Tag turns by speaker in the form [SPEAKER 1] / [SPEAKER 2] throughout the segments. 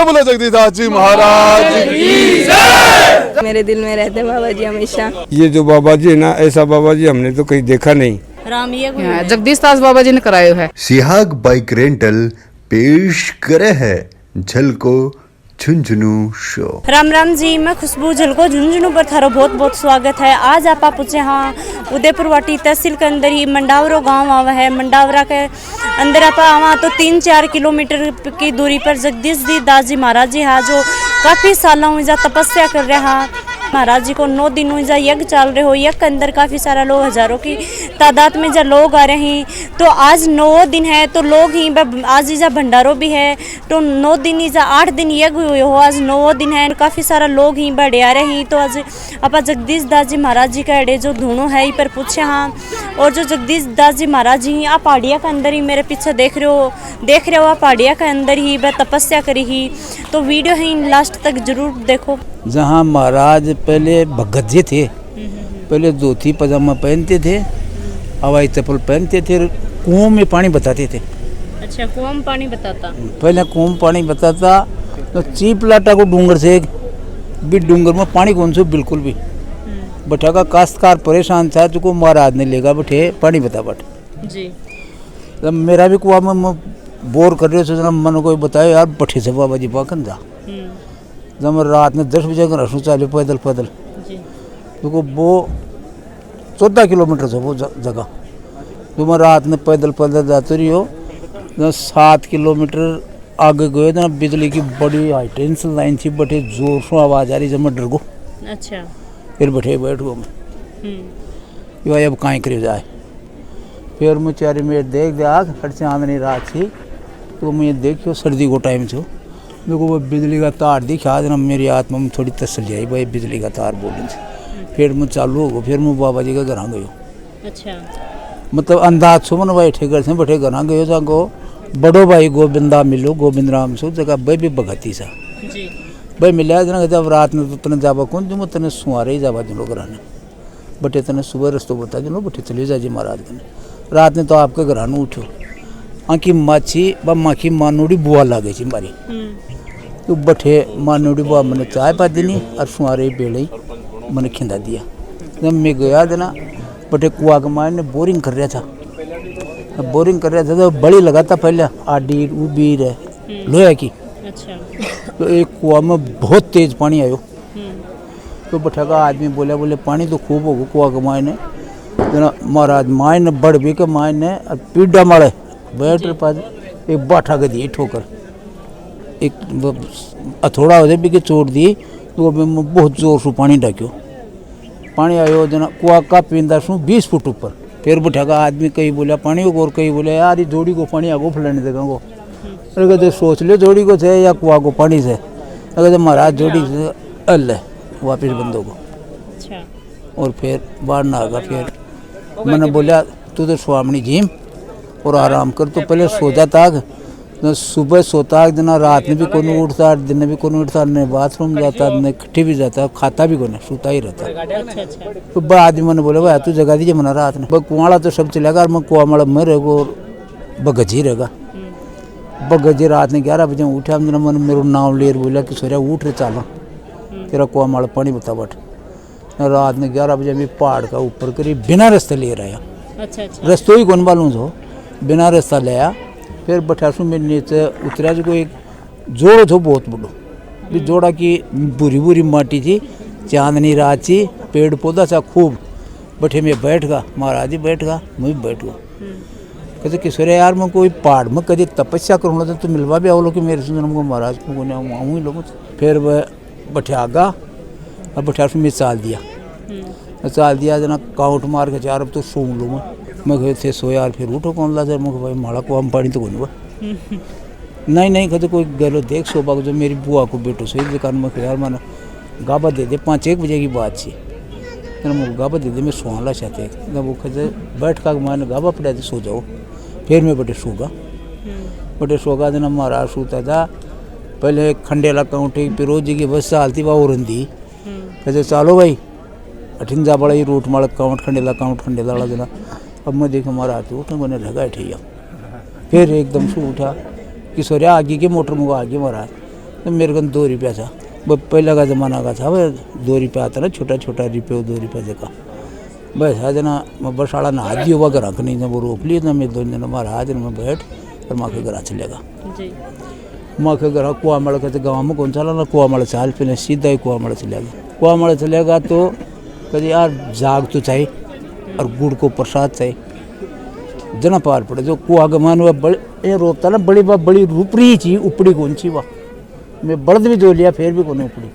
[SPEAKER 1] बोलो जगदीश जी महाराज की जय।
[SPEAKER 2] मेरे दिल में रहते बाबा जी हमेशा।
[SPEAKER 3] ये जो बाबा जी है ना, ऐसा बाबा जी हमने तो कहीं देखा नहीं।
[SPEAKER 4] जगदीश दास बाबा जी ने करायो है।
[SPEAKER 5] सिहाग बाइक रेंटल पेश करे है झलको झुंझुनू शो।
[SPEAKER 6] राम राम जी, मैं खुशबू झलको झुंझुनू पर थारो बहुत बहुत स्वागत है। आज आप पूछे हाँ उदयपुर वाटी तहसील के अंदर ही मंडावरो गांव आवा है। मंडावरा के अंदर आप आवा तो 3-4 किलोमीटर की दूरी पर जगदीश दास जी महाराज जी हाँ, जो काफ़ी सालों में तपस्या कर रहे हैं। महाराज जी को 9 दिन में यज्ञ चल रहे हो। यज्ञ के अंदर काफ़ी सारा लोग, हजारों की तादाद में जब लोग आ रहे हैं। तो आज 9 दिन है तो लोग ही आज जा भंडारो भी है। तो 9 दिन जा 8 दिन यज्ञ हुए हो, आज 9 दिन है। काफ़ी सारा लोग ही बढ़े आ रहे हैं। तो आज आप जगदीश दास जी महाराज जी का अड़े जो धुनो है ये पर पूछे हाँ। और जो जगदीश दास जी महाराज जी आप पहाड़िया के अंदर ही मेरे पीछे देख रहे हो आप पहाड़िया के अंदर ही वह तपस्या करी ही। तो वीडियो ही लास्ट तक जरूर देखो।
[SPEAKER 7] जहाँ महाराज पहले भगत जी थे, पहले धोती पजामा पहनते थे, हवाई चप्पल पहनते थे, कुओं में पानी बताते थे।
[SPEAKER 6] अच्छा, कुआं में पानी बताता,
[SPEAKER 7] पहले कुओं में पानी बताता। तो चीप लाटा को डूंगर से भी डूंगर में पानी कौन से बिल्कुल भी बैठा का काश्तकार परेशान था, जो महाराज ने लेगा बैठे पानी बता बैठे जी। जब मेरा भी कुआ में बोर कर रहे थे, मन को बताया यार बैठे से बाबा जी पाकन जा। जब रात में 10 बजे घर चाले पैदल तो वो 14 किलोमीटर से वो जगह। तो मैं रात में पैदल जाते रही हो। 7 किलोमीटर आगे गए तो बिजली की बड़ी हाई टेंशन लाइन थी, बैठे जोर से आवाज़ आ रही, जब मैं डर गो।
[SPEAKER 6] अच्छा,
[SPEAKER 7] फिर बैठे बैठ गो मैं अब कहीं कर जाए। फिर मैं 4 मिनट देख दे आग हट से आंधनी रात थी। तो मैं देखियो सर्दी को टाइम से देखो वो बिजली का तार दिखा देना, मेरी आत्मा में थोड़ी तसल्ली आई, भाई बिजली का तार बोलने से। फिर मैं चालू हो, फिर मैं बाबा जी का घर आ गयो। अच्छा, मतलब अंदाज सो मन बैठे घर से बैठे घर आ गयो। जाको बड़ो भाई गोविंदा मिलो, गोविंद राम सो जगह भाई भी भगती सा जी भाई मिला जना। जब रात में तो तने जाबा कौन जो तने सुहारे ही जाबा जो लोग घराने बटे तने सुबह रस्तो बता जो बटे चले जा जी महाराज के। रात में तो आपके घर आनू उठो आँखी माछी ब माखी मानोड़ी बुआ लागे छी मारी। तो बठे मानोड़ी बुआ मैंने चाय पा देनी और सुहारे बेड़े मैंने खिंदा दिया। जब मैं गया देना बटे कुआ के मार ने बोरिंग कर रहा था। तो बड़ी लगाता पहले आडी उबीर है लोहे की। अच्छा, तो एक कुआ में बहुत तेज पानी आयो। तो बठा का आदमी बोले पानी तो खूब होगा कुआ के मार ने जना। महाराज माय ने बड़ भी के माय ने पीड़ा मारे बैठ पास एक बाठा के दी ठोकर, एक हथौड़ा हो भी के चोट दी। तो बहुत जोर से पानी डाक्यो। पानी आयो जना कुआ का पींदा सू 20 फुट ऊपर। फिर बैठा का आदमी कहीं बोला पानी को, और कहीं बोले यार ये जोड़ी को पानी आगो फैलाने देगा को। अरे कहते सोच ले जोड़ी को थे या कुआ को पानी से। अगर महाराज जोड़ी से अल वापिस बंदों को। और फिर बाहर ना आगा। फिर मैंने बोला तू तो स्वामी जिम और आराम कर। तो पहले सो जाता न सुबह सोता दिन, रात में भी कौन उठता, दिन में भी कौन उठता, न बाथरूम जाता, न खट्टी भी जाता, खाता भी कौन, सोता ही रहता। तो बड़ा आदमी मैंने बोले भाई तू जगा दीजिए मना रात में। कुआड़ा तो सब चलेगा, मैं कुआ मड़ा में रहेगा और बगजी रहेगा। बगजी रात में 11 बजे उठा मैंने मेरा नाम ले बोला कि सोरा उठ रहे चालो तेरा कुआ माड़ा पानी बता बट। रात में 11 बजे भी पहाड़ का ऊपर करी बिना रास्ते ले रहा। रास्तों ही कौन मालूम हो, बिना रास्ता लिया। फिर बठासू में नीचे उतरा जो एक जोड़ था बहुत बड़ो भी जोड़ा की बुरी माटी थी, चांदनी रात थी, पेड़ पौधा था खूब। बैठे में बैठ गा, महाराज जी बैठ गा, मैं भी बैठ गया। कहते किशोर यार मैं कोई पहाड़ में कभी तपस्या करूँगा तो मिलवा भी आओ लोग कि मेरे सुन को महाराज को आऊँ ही लोगों से। फिर वह बैठे आगा और बठासू में चाल दिया जना काउंट मार के 4 अब तो सो लूँ मैं गए थे सो यार। फिर उठो कौन ला मैं भाई माड़ा को हम पानी तो कौन हुआ नहीं कहते कोई गलो देख सोबा को जो मेरी बुआ को बेटो सही दुकान में यार मैंने गाबा दे दे 5-1 बजे की बात थी। मैं गाबा दे दे मैं सोहला चाहते जब वो कहते बैठ का मैंने गाबा पड़ा दे सो जाओ। फिर मैं बटे सोगा देना महाराज सोता था। पहले खंडेला काउंटी पिरोज जी की बस चालती वह औरंदी कहते चलो भाई अठिन जा बड़ा ही रूट माड़ा काउंट खंडेला वाला देना। अब मैं देखा महाराज तो उठा मैंने लगा ठैया। फिर एकदम से उठा किशोरिया आगे के मोटर मुँह आगे महाराज तो मेरे को 2 रुपया था, वो पहले का ज़माना का था, वो 2 रुपया आता ना, छोटा छोटा रुपये 2 रुपये का। बस आज ना मैं बरसाड़ा नहा दियो वह घर नहीं था, वो रोक लिया था। मैं 2 दिन हमारा आज मैं बैठ और माँ के घर चलेगा। माँ के घर कुआ मड़ के गाँव में कौन चला ना, कुआ मड़ चाल पहले सीधा ही कुआ मड़ चलेगा। कुआ मड़ चलेगा तो कभी यार जाग तो चाहिए और गुड़ को प्रसाद चाहिए, जना पार पड़े जो कुआ के मान वह बड़े ये रोकता ना, बड़ी बात बड़ी रूपरी चीज उपड़ी कौन सी वाह, मैं बड़द भी दो लिया फिर भी कौन उपड़ी।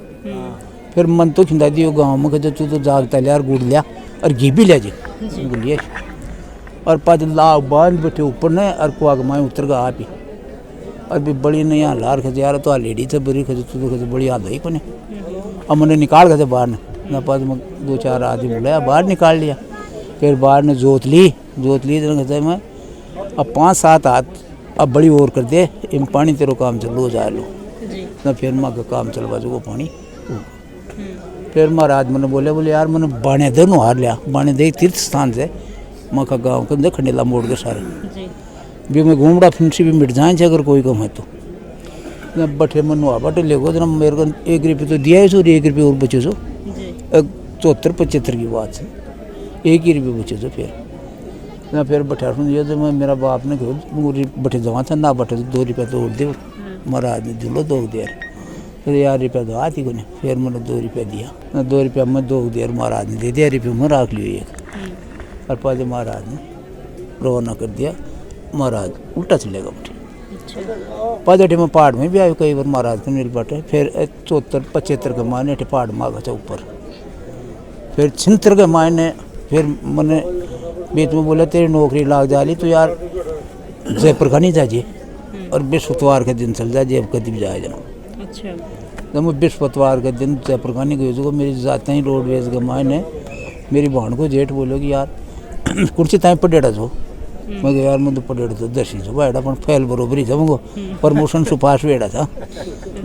[SPEAKER 7] फिर मन तो खिंदा दियो गाँव में कहते तू तो जागता लिया और गुड़ लिया और घी भी लिया जी बोलिए, और पाँच लाख बांध बैठे ऊपर ने और कुआ के माए उतर गया आप ही। और भी बड़ी नहीं यहाँ लार खजे यार तो लेडी से बड़ी खजे तू तो खजे बड़ी याद ही कोने। अब मैंने निकाल खजे बाहर ने ना, पास में 2-4 आदमी बुलाया, बाहर निकाल लिया। फिर बाहर ने जोत ली जना कहते मैं अब 5-7 हाथ अब बड़ी और कर दे, इन पानी तेरो काम चलो जा लो ना। फिर माँ का काम चलवा जो वो पानी। फिर महाराज मैंने बोले यार मैंने बाणे दे नु हार लिया, बाणे दे तीर्थ स्थान से माँ का गाँव के खंडेला मोड़ के सारे भी मैं घूमड़ा फिंसी भी मिट जाए अगर कोई कम है तो ना। बठे मन हुआ बटे ले गो जना, मेरे को 1 रुपये तो दिया है सो, 1 रुपये और बचे सो, 74-75 की बात है, 1 ही रुपये बचे सो। फिर ना फिर बठा सुन दिया तो मैं मेरा बाप ने कहो बठे जमा था ना, बठे 2 रुपये तो और दे महाराज ने दिलो 2 देर। फिर यार रुपया तो आती को नहीं, फिर मैंने 2 रुपये दिया ना, 2 रुपया मैं 2 देर महाराज ने दे दिया, रुपये मैं रख लियो 1। और पाँच महाराज ने रवाना कर दिया, महाराज उल्टा चलेगा बटे। पाँच में पहाड़ में भी आए कई बार महाराज के मिल बाटे। फिर 74-75 के मायने पहाड़ मांगा था ऊपर। फिर 76 के मायने फिर मैंने बीच में बोला तेरी नौकरी लाग जा ली तो यार जयपुर का नहीं जाइए और बृहस्पतिवार के दिन चल जाए, अब कभी भी जाए जाना। अच्छा तो मैं बृहस्पतिवार के दिन जयपुर का नहीं गई, मेरी जाते ही रोडवेज के मायने मेरी बहन को जेठ बोलोगी यार कुर्सी ताई पडेड़ा छो। मैं यार मैं तो पडेड़ तो 10 ही छो बैठा पण फेल बरोबर ही जाऊंगा, प्रमोशन सुपास वेड़ा था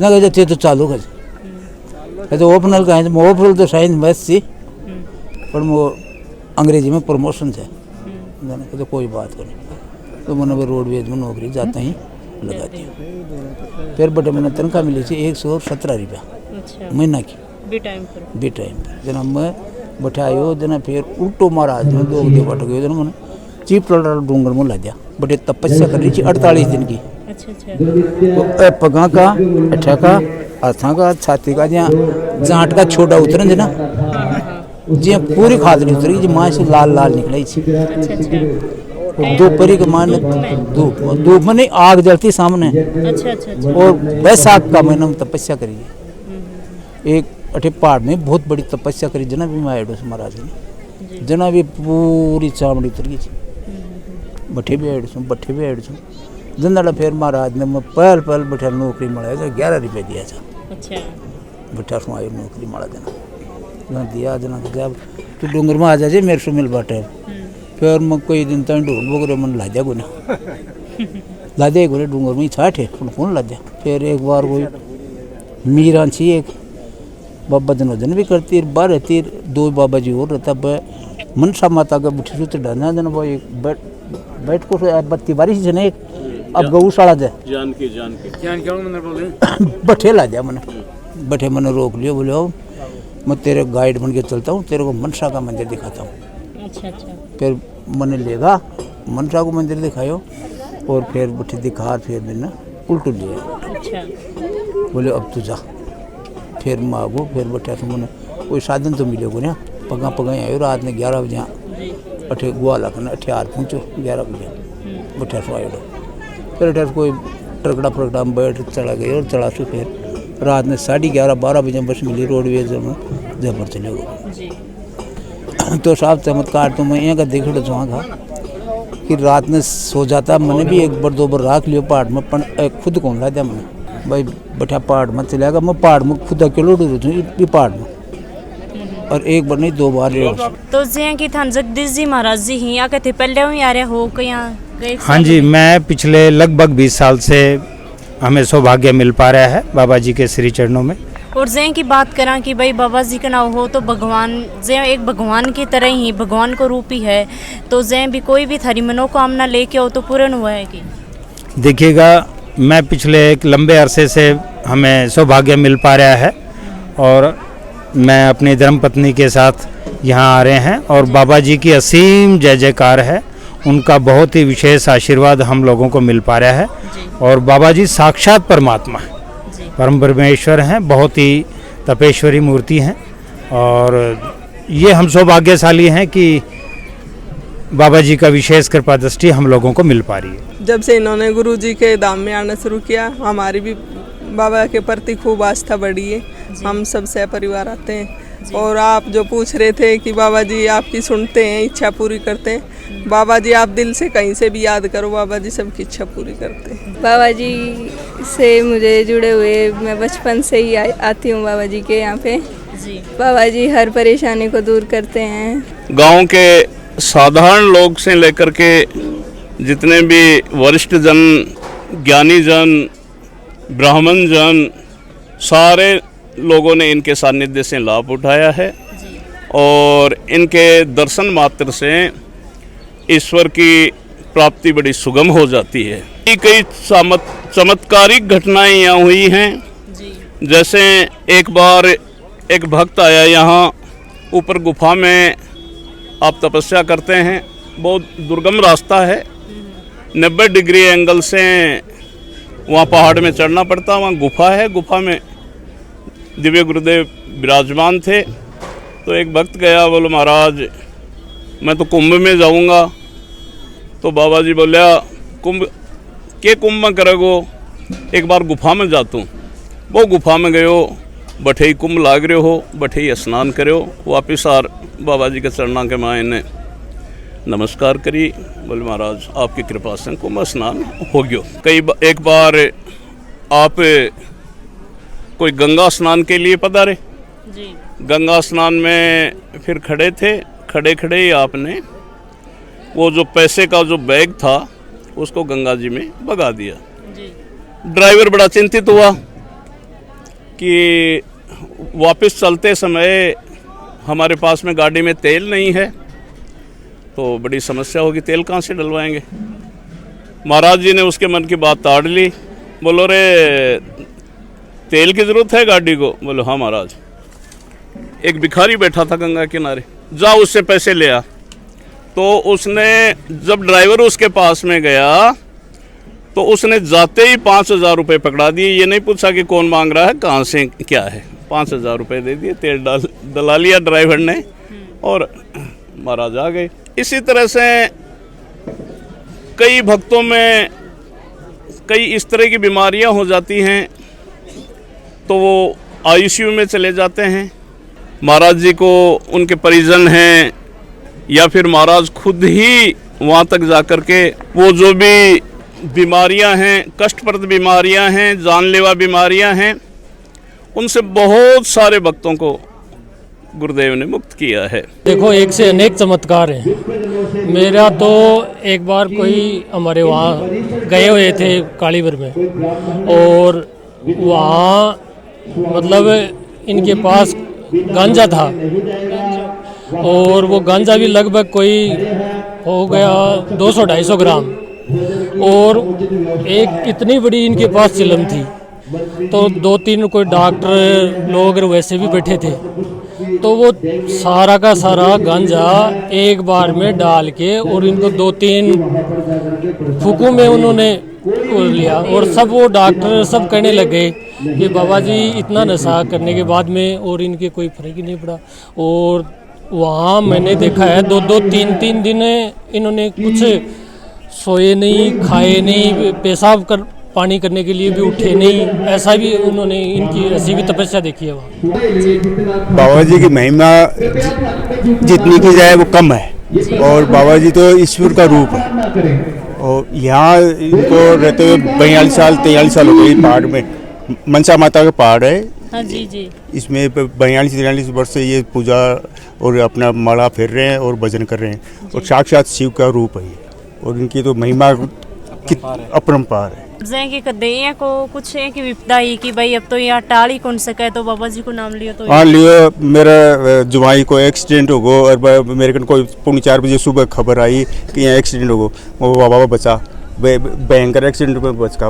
[SPEAKER 7] ना कहते तो चालू कर तो ओपनल का है, ओपनल तो साइंस मैथ्स थी पर वो अंग्रेजी में प्रमोशन है तो कोई बात नहीं। तो मैंने रोडवेज में नौकरी जाता ही लगा दी। फिर बटे मैंने तनख्वाह मिली थी 117 रुपया महीना की बी टाइम पर जना मैं बैठायो जना। फिर उल्टो महाराज में 2 दे बट गए जना, मैंने चीप लड़ा डूंगर में ला दिया। बटे तपस्या कर रही थी 48 दिन की। तो पगा का अठा का हाथा का छाती का जहाँ जाट का छोटा उतरन जना जी पूरी खादरी उतरी जी माँ से लाल लाल निकलाई थी। दोपहरी के मान धूप में नहीं आग जलती सामने। और बैसाख का महीना में तपस्या करी। एक अठे पहाड़ में बहुत बड़ी तपस्या करी जना भी माएडो महाराज ने, जना भी पूरी चामड़ी उतर गई थी। बठे भी ऐड छूँ जंदाड़ा। फिर महाराज ने मैं पहल बैठा नौकरी मिला था 11 रुपये दिया था। बैठा सो आयो नौकरी मिला देना दिया जना जब तू डूंगर में आ जाए मेरे से मिल बाटे। फिर मैं कोई दिन तक ढोल वगैरह मन ला दिया गुना ला दिया गुने डूंगर में छाट है कौन ला दिया। फिर एक बार कोई मीरा छी एक बाबा जनोजन भी करती 12 तीर 2 बाबा जी और रहता मनसा माता का बुठी सूत्र डालना देना वो एक बैठ को 32 जने एक अब गौशाला दे जान के बठे ला दिया मैंने। बठे मैंने रोक लिया, बोले आओ मैं तेरे गाइड बन के चलता हूँ, तेरे को मनसा का मंदिर दिखाता हूँ। अच्छा। फिर मैंने लेगा मनसा को मंदिर दिखायो और फिर बठे दिखा फिर मैंने उल्टू लिया। अच्छा। बोले अब तू जा। फिर मांगो फिर बठे मैंने कोई साधन तो मिले को ना पगा आयो रात ने 11 बजे अठे गुआ लगना 8 पहुँचो 11 बजे बठे सो आयो। फिर अठे कोई ट्रकड़ा में बैठ चला गए और चला सो। फिर रात में 11:30-12 बजे बस मिली रोडवेज में जयपुर चले गए। तो साहब चमत्कार तो मैं यहाँ का देख लो था कि रात में सो जाता। मैंने भी 1 बार 2 बार राख लियो पहाड़ में पर खुद कौन ला दिया मैंने भाई बैठा पहाड़ में चला गया। मैं पहाड़ में खुद अकेलो डूब रही पहाड़ में और 1 बार नहीं 2 बार।
[SPEAKER 6] तो जिया कि थान जगदीश जी महाराज जी ही आके थे पहले ही आ रहे हो कहीं?
[SPEAKER 8] हाँ जी, मैं पिछले लगभग 20 साल से हमें सौभाग्य मिल पा रहा है बाबा जी के श्री चरणों में।
[SPEAKER 6] और जय की बात करा कि भाई बाबा जी का नाम हो तो भगवान जय एक भगवान की तरह ही भगवान को रूप ही है। तो जय भी कोई भी थारी मनोकामना लेके हो तो पूर्ण हुआ है कि?
[SPEAKER 8] देखिएगा मैं पिछले एक लंबे अरसे से हमें सौभाग्य मिल पा रहा है और मैं अपनी धर्मपत्नी के साथ यहाँ आ रहे हैं और बाबा जी की असीम जय जयकार है। उनका बहुत ही विशेष आशीर्वाद हम लोगों को मिल पा रहा है और बाबा जी साक्षात परमात्मा है, परम परमेश्वर हैं, बहुत ही तपेश्वरी मूर्ति हैं और ये हम सौभाग्यशाली हैं कि बाबा जी का विशेष कृपा दृष्टि हम लोगों को मिल पा रही है।
[SPEAKER 9] जब से इन्होंने गुरु जी के धाम में आना शुरू किया, हमारी भी बाबा के प्रति खूब आस्था बढ़ी है। हम सब सह परिवार आते हैं। और आप जो पूछ रहे थे कि बाबा जी आपकी सुनते हैं, इच्छा पूरी करते हैं, बाबा जी आप दिल से कहीं से भी याद करो, बाबा जी सबकी इच्छा पूरी करते हैं।
[SPEAKER 2] बाबा जी से मुझे जुड़े हुए मैं बचपन से ही आती हूँ बाबा जी के यहाँ पे। बाबा जी हर परेशानी को दूर करते हैं।
[SPEAKER 1] गांव के साधारण लोग से लेकर के जितने भी वरिष्ठ जन, ज्ञानी जन, ब्राह्मण जन, सारे लोगों ने इनके सानिध्य से लाभ उठाया है और इनके दर्शन मात्र से ईश्वर की प्राप्ति बड़ी सुगम हो जाती है। कई चमत्कारिक घटनाएं यहाँ हुई हैं। जैसे एक बार एक भक्त आया यहाँ ऊपर गुफा में, आप तपस्या करते हैं, बहुत दुर्गम रास्ता है, 90 डिग्री एंगल से वहाँ पहाड़ में चढ़ना पड़ता, वहाँ गुफा है, गुफा में दिव्य गुरुदेव विराजमान थे। तो एक भक्त गया, बोलो महाराज मैं तो कुंभ में जाऊँगा। तो बाबा जी बोलिया कुंभ में करोगो, एक बार गुफा में जाता हूँ। वो गुफा में गयो, बठे ही कुंभ लाग रहे हो, बठे ही स्नान करो, वापिस आर बाबा जी के चरणा के मायने नमस्कार करी, बोले महाराज आपकी कृपा से कुंभ स्नान हो गयो। एक बार आप कोई गंगा स्नान के लिए पधारे जी। गंगा स्नान में फिर खड़े थे, खड़े खड़े ही आपने वो जो पैसे का जो बैग था उसको गंगा जी में भगा दिया जी। ड्राइवर बड़ा चिंतित हुआ कि वापस चलते समय हमारे पास में गाड़ी में तेल नहीं है तो बड़ी समस्या होगी, तेल कहाँ से डलवाएंगे। महाराज जी ने उसके मन की बात ताड़ ली, बोलो रे तेल की ज़रूरत है गाड़ी को। बोलो हाँ महाराज। एक भिखारी बैठा था गंगा किनारे, जा उससे पैसे ले आ। तो उसने जब ड्राइवर उसके पास में गया तो उसने जाते ही 5,000 रुपये पकड़ा दिए। ये नहीं पूछा कि कौन मांग रहा है, कहाँ से क्या है, 5,000 रुपये दे दिए, तेल डला लिया ड्राइवर ने और महाराज आ गए। इसी तरह से कई भक्तों में कई इस तरह की बीमारियां हो जाती हैं तो वो आईसीयू में चले जाते हैं। महाराज जी को उनके परिजन हैं या फिर महाराज खुद ही वहाँ तक जाकर के वो जो भी बीमारियां हैं, कष्टप्रद बीमारियां हैं, जानलेवा बीमारियां हैं, उनसे बहुत सारे भक्तों को गुरुदेव ने मुक्त किया है।
[SPEAKER 10] देखो एक से अनेक चमत्कार हैं। मेरा तो एक बार कोई हमारे वहाँ गए हुए थे कालीवर में और वहाँ मतलब इनके पास गांजा था और वो गांजा भी लगभग कोई हो गया 200-250 ग्राम और एक इतनी बड़ी इनके पास चिलम थी। तो 2-3 कोई डॉक्टर लोग वैसे भी बैठे थे तो वो सारा का सारा गांजा एक बार में डाल के और इनको 2-3 फूकों में उन्होंने लिया और सब वो डॉक्टर सब कहने लगे कि बाबा जी इतना नशा करने के बाद में और इनके कोई फर्क ही नहीं पड़ा। और वहाँ मैंने देखा है 2-2, 3-3 दिन इन्होंने कुछ सोए नहीं, खाए नहीं, पेशाब कर पानी करने के लिए भी उठे नहीं, ऐसा भी उन्होंने इनकी ऐसी भी तपस्या देखी है वहाँ।
[SPEAKER 3] बाबा जी की महिमा जितनी की जाए वो कम है और बाबा जी तो ईश्वर का रूप है। और यहाँ इनको रहते हुए 43 साल हो गए। पहाड़ में मनसा माता का पहाड़ है।
[SPEAKER 6] हाँ जी जी।
[SPEAKER 3] इसमें 42-43 वर्ष से ये पूजा और अपना माला फेर रहे हैं और भजन कर रहे हैं और साक्षात शिव का रूप है ये और इनकी तो महिमा अपरंपार है।
[SPEAKER 6] कि कदैया को कुछ है कि विपदा ही कि भाई अब तो यहाँ टाल ही कौन सका है तो बाबा जी को नाम लियो तो
[SPEAKER 3] हाँ लियो। मेरा जुमाई को एक्सीडेंट हो गो और मेरे को 4:30 बजे सुबह खबर आई कि यहाँ एक्सीडेंट हो गो, वो बाबा बचा, भयंकर एक्सीडेंट में बच का।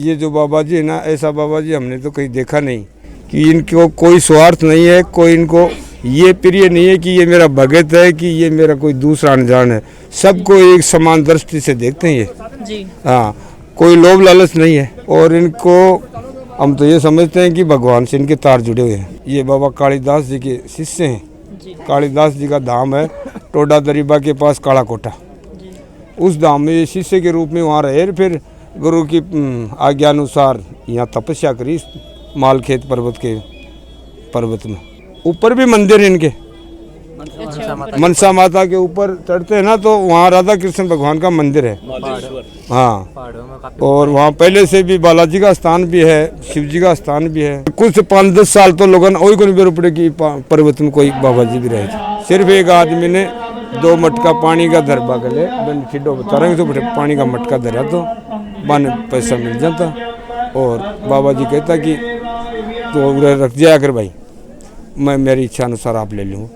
[SPEAKER 3] ये जो बाबा जी है ना, ऐसा बाबा जी हमने तो कहीं देखा नहीं कि इनको कोई स्वार्थ नहीं है, कोई इनको ये प्रिय नहीं है कि ये मेरा भगत है कि ये मेरा कोई दूसरा अनजान है। सबको एक समान दृष्टि से देखते हैं ये
[SPEAKER 6] जी।
[SPEAKER 3] हाँ, कोई लोभ लालच नहीं है। और इनको हम तो ये समझते हैं कि भगवान से इनके तार जुड़े हुए हैं। ये बाबा कालिदास जी के शिष्य हैं। कालिदास जी का धाम है टोडा दरीबा के पास काला कोटा। उस धाम में ये शिष्य के रूप में वहाँ रहे, फिर गुरु की आज्ञा अनुसार यहाँ तपस्या करी मालखेत पर्वत में। ऊपर भी मंदिर है इनके, मनसा माता के ऊपर चढ़ते हैं ना तो वहाँ राधा कृष्ण भगवान का मंदिर है। हाँ, और वहाँ पहले से भी बालाजी का स्थान भी है, शिव जी का स्थान भी है। कुछ 5-10 साल तो लोगों ने को नहीं पड़े कि पर्वत में कोई बाबा जी भी रहे थे। सिर्फ एक आदमी ने 2 मटका पानी का धरबा गले खिडो बता रहे तो पानी का मटका धरा तो बन पैसा मिल जाता। और बाबा जी कहता कि तो रख दिया कर भाई, मैं मेरी इच्छा अनुसार आप ले लूँ।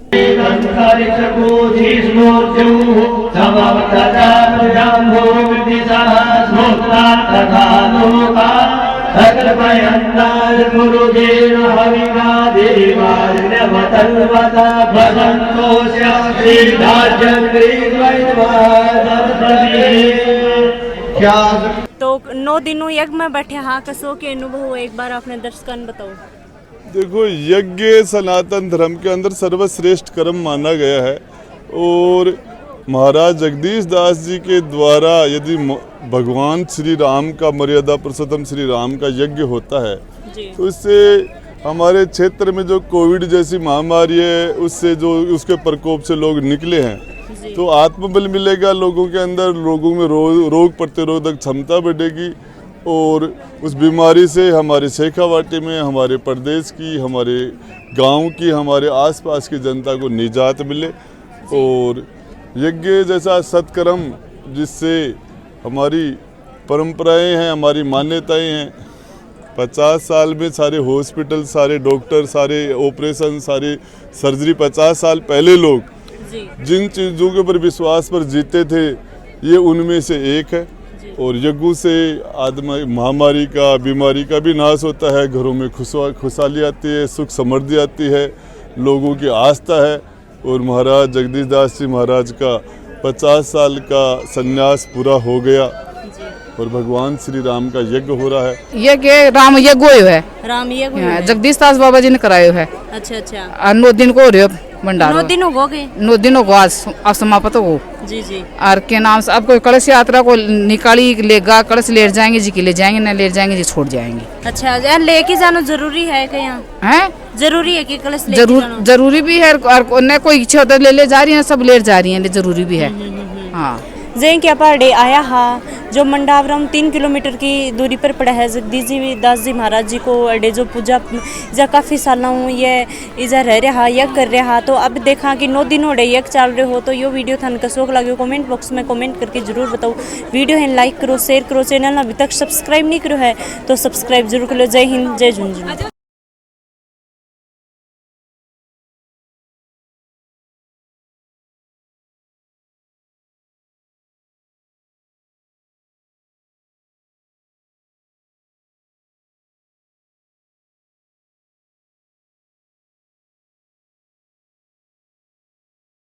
[SPEAKER 6] तो 9 दिनों यज्ञ में बैठे हाँ कसो के अनुभव एक बार आपने दर्शकों बताओ।
[SPEAKER 11] देखो, यज्ञ सनातन धर्म के अंदर सर्वश्रेष्ठ कर्म माना गया है और महाराज जगदीश दास जी के द्वारा यदि भगवान श्री राम का, मर्यादा पुरुषोत्तम श्री राम का यज्ञ होता है तो इससे हमारे क्षेत्र में जो कोविड जैसी महामारी है उससे जो उसके प्रकोप से लोग निकले हैं तो आत्मबल मिलेगा लोगों के अंदर, लोगों में रोग प्रतिरोधक क्षमता बढ़ेगी और उस बीमारी से हमारे शेखावाटी में, हमारे प्रदेश की, हमारे गांव की, हमारे आसपास की जनता को निजात मिले। और यज्ञ जैसा सत्कर्म जिससे हमारी परंपराएं हैं, हमारी मान्यताएं हैं, 50 साल में सारे हॉस्पिटल, सारे डॉक्टर, सारे ऑपरेशन, सारे सर्जरी 50 साल पहले लोग जिन चीज़ों के ऊपर विश्वास पर जीते थे ये उनमें से एक है। और यज्ञ से आदमी महामारी का, बीमारी का भी नाश होता है, घरों में खुशहाली आती है, सुख समृद्धि आती है, लोगों की आस्था है। और महाराज जगदीश दास जी महाराज का 50 साल का संन्यास पूरा हो गया और भगवान श्री राम का यज्ञ हो रहा है।
[SPEAKER 4] यज्ञ राम यज्ञ है,
[SPEAKER 6] राम यज्ञ
[SPEAKER 4] जगदीश दास बाबा जी ने करायो है।
[SPEAKER 6] अच्छा
[SPEAKER 4] 9 दिन को हो रहे हो भंडारा।
[SPEAKER 6] 9 दिन हो गए।
[SPEAKER 4] 9 दिन हो आज समाप्त हो
[SPEAKER 6] जी जी।
[SPEAKER 4] और के नाम से अब कोई कलश यात्रा को निकाली लेगा, कलश ले जाएंगे जी, के ले जाएंगे ना ले जाएंगे जी, छोड़ जाएंगे।
[SPEAKER 6] अच्छा यार, लेके जाना जरूरी है क्या यहाँ?
[SPEAKER 4] है
[SPEAKER 6] जरूरी है कि कलश लेके जाना?
[SPEAKER 4] जरूरी भी है और न कोई इच्छा होता है ले जा रही है, सब ले जा रही है, जरूरी भी है। हाँ,
[SPEAKER 6] जैन क्या पार्डे आया हा जो मंडावरम 3 किलोमीटर की दूरी पर पड़ा है। जगदीश जी दास जी महाराज जी को अडे जो पूजा जा काफ़ी साल हूँ ये इजा रह रहा यज्ञ कर रहा। तो अब देखा कि 9 दिन हो रहे यज्ञ चल रहे हो। तो यो वीडियो थान कसोक लगे कमेंट बॉक्स में कमेंट करके जरूर बताओ। वीडियो है लाइक करो, शेयर करो, चैनल अभी तक सब्सक्राइब नहीं करो है तो सब्सक्राइब जरूर करो। जय हिंद, जय झुंझुनू।